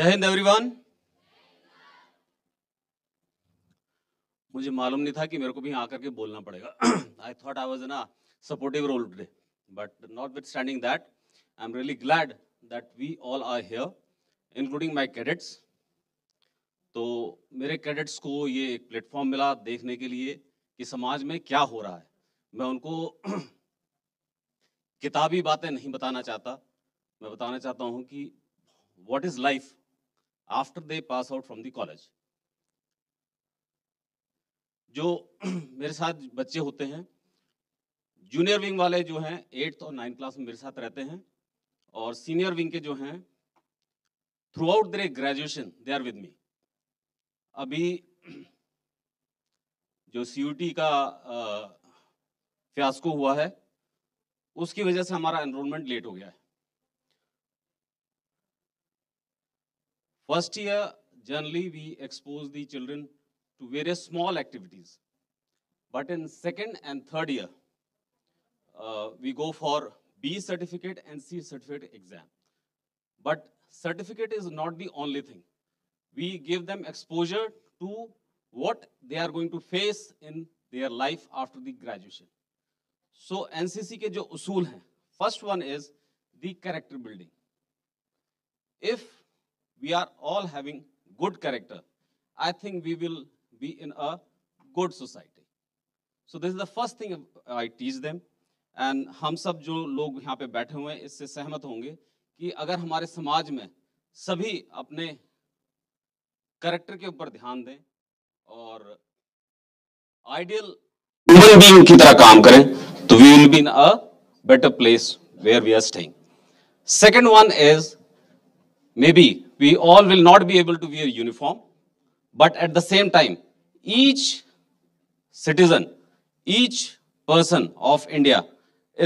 जय हिंद एवरीवन। मुझे मालूम नहीं था कि मेरे को भी आकर के बोलना पड़ेगा। I thought I was in a supportive role today, but notwithstanding that, I'm really glad that we all are here, including my cadets. तो मेरे कैडेट्स को ये एक प्लेटफॉर्म मिला देखने के लिए कि समाज में क्या हो रहा है। मैं उनको किताबी बातें नहीं बताना चाहता, मैं बताना चाहता हूँ कि what is life after they pass out from the college. जो मेरे साथ बच्चे होते हैं, जूनियर विंग वाले जो हैं 8th और 9th क्लास में मेरे साथ रहते हैं, और सीनियर विंग के जो हैं throughout their graduation they are with me. अभी जो CUT का फियास्को हुआ है, उसकी वजह से हमारा एनरोलमेंट लेट हो गया है। First year generally we expose the children to various small activities, but in second and third year we go for B certificate and C certificate exam. But certificate is not the only thing. We give them exposure to what they are going to face in their life after the graduation. So NCC के जो उसूल हैं, first one is the character building. If we are all having good character, I think we will be in a good society. So this is the first thing I teach them. And हम सब जो लोग यहाँ पे बैठे हुए हैं इससे सहमत होंगे कि अगर हमारे समाज में सभी अपने कैरेक्टर के ऊपर ध्यान दें और आइडियल ह्यूमन बीइंग की तरह काम करें, तो we will be in a better place where we are staying. Second one is, maybe we all will not be able to wear uniform, but at the same time, each citizen, each person of India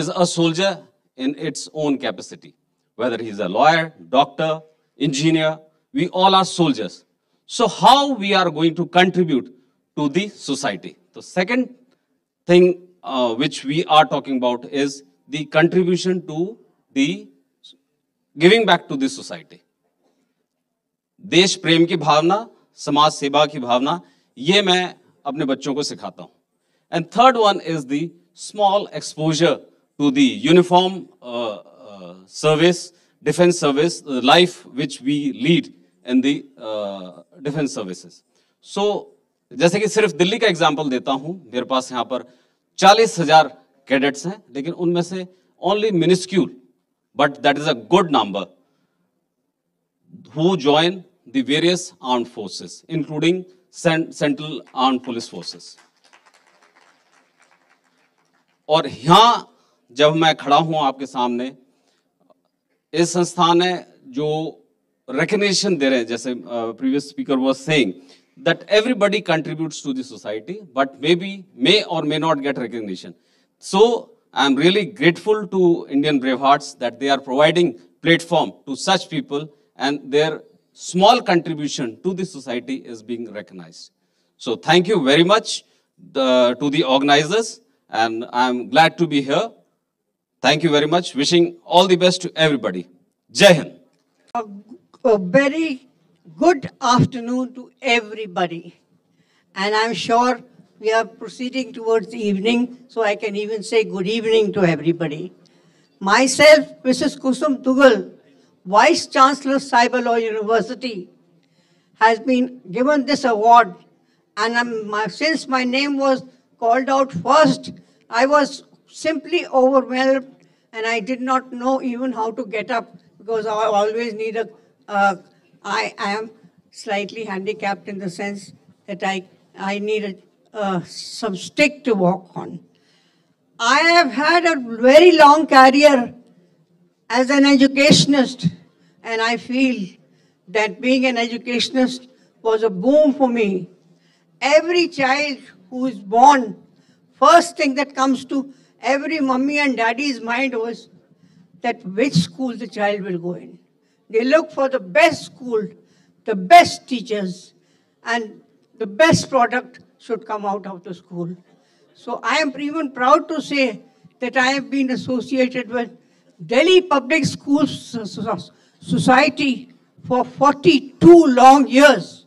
is a soldier in its own capacity. Whether he is a lawyer, doctor, engineer, we all are soldiers. So how we are going to contribute to the society? The second thing which we are talking about is the contribution to the giving back to the society. देश प्रेम की भावना, समाज सेवा की भावना, ये मैं अपने बच्चों को सिखाता हूँ। And third one is the small exposure to the uniform service, defence service, life which we lead in the defence services. So जैसे कि सिर्फ दिल्ली का एग्जाम्पल देता हूँ, मेरे पास यहाँ पर 40,000 कैडेट्स हैं, लेकिन उनमें से only minuscule, but that is a good number, who join the various armed forces, including Central Armed Police Forces. और यहाँ जब मैं खड़ा हूँ आपके सामने, इस संस्थान ने जो recognition दे रहे हैं, जैसे previous speaker was saying that everybody contributes to the society, but may or may not get recognition. So I am really grateful to Indian Bravehearts that they are providing platform to such people, and their small contribution to the society is being recognized. So thank you very much to the organizers, and I'm glad to be here. Thank you very much. Wishing all the best to everybody. Jai Hind. A very good afternoon to everybody. And I'm sure we are proceeding towards the evening, so I can even say good evening to everybody. Myself, Mrs. Kusum Tugal, Vice Chancellor Cyber Law University, has been given this award, and since my name was called out first, I was simply overwhelmed, and I did not know even how to get up, because I always need I am slightly handicapped in the sense that I need some stick to walk on. I have had a very long career as an educationist, and I feel that being an educationist was a boom for me. Every child who is born, first thing that comes to every mummy and daddy's mind was that which school the child will go in. They look for the best school, the best teachers, and the best product should come out of the school. So I am even proud to say that I have been associated with Delhi Public Schools Society for 42 long years.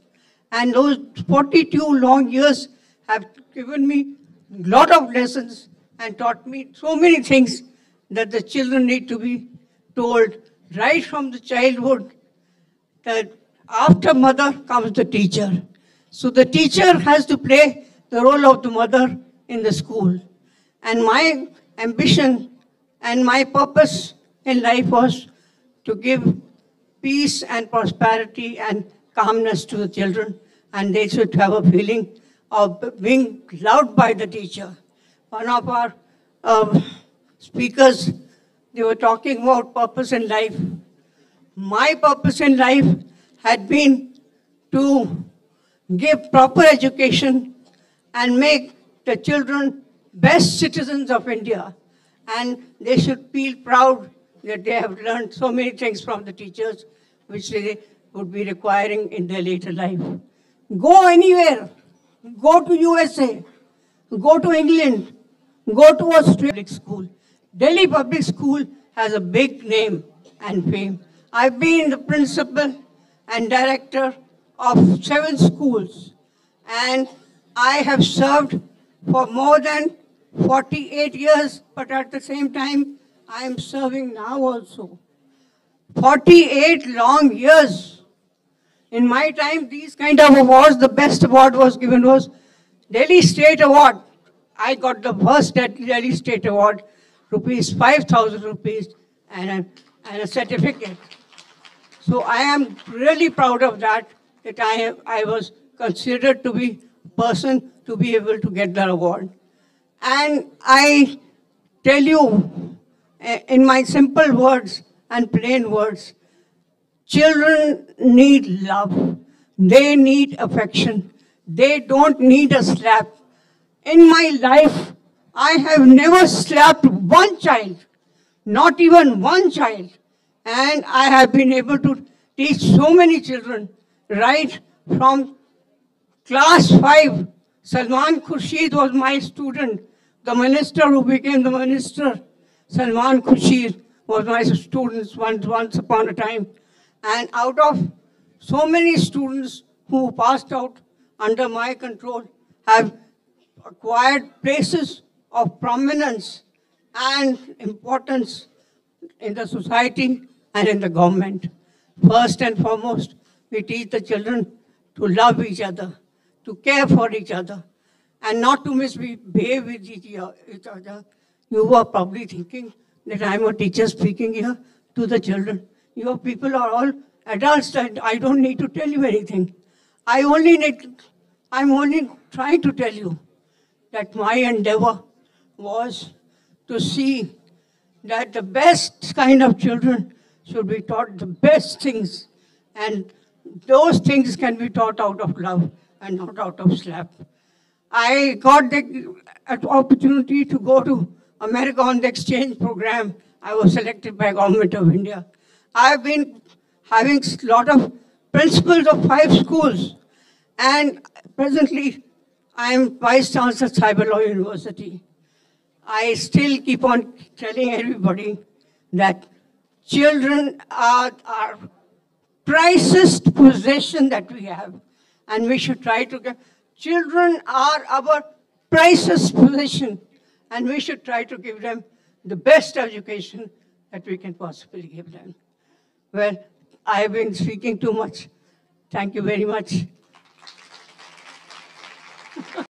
And those 42 long years have given me a lot of lessons and taught me so many things that the children need to be told right from the childhood, that after mother comes the teacher. So the teacher has to play the role of the mother in the school. And my ambition and my purpose in life was to give peace and prosperity and calmness to the children, and they should have a feeling of being loved by the teacher. One of our speakers, they were talking about purpose in life. My purpose in life had been to give proper education and make the children best citizens of India. And they should feel proud that they have learned so many things from the teachers which they would be requiring in their later life. Go anywhere. Go to USA. Go to England. Go to Australia public school. Delhi Public School has a big name and fame. I've been the principal and director of 7 schools, and I have served for more than 48 years, but at the same time, I am serving now also. 48 long years. In my time, these kind of awards, the best award was given was Delhi State Award. I got the first Delhi State Award, rupees 5,000 rupees, and a certificate. So I am really proud of that, that I was considered to be a person to be able to get that award. And I tell you, in my simple words and plain words, children need love. They need affection. They don't need a slap. In my life, I have never slapped one child, not even one child. And I have been able to teach so many children, right from class 5. Salman Khurshid was my student. The minister who became the minister, Salman Khurshid, was my student once upon a time. And out of so many students who passed out under my control have acquired places of prominence and importance in the society and in the government. First and foremost, we teach the children to love each other, to care for each other, and not to misbehave with each other. You are probably thinking that I'm a teacher speaking here to the children. Your people are all adults, and I don't need to tell you anything. I'm only trying to tell you that my endeavor was to see that the best kind of children should be taught the best things, and those things can be taught out of love and not out of slap. I got the opportunity to go to America on the exchange program. I was selected by Government of India. I've been having a lot of principals of 5 schools, and presently I am Vice Chancellor at Cyber Law University. I still keep on telling everybody that children are our precious possession that we have, and we should try to get. Children are our precious possession, and we should try to give them the best education that we can possibly give them. Well, I have been speaking too much. Thank you very much.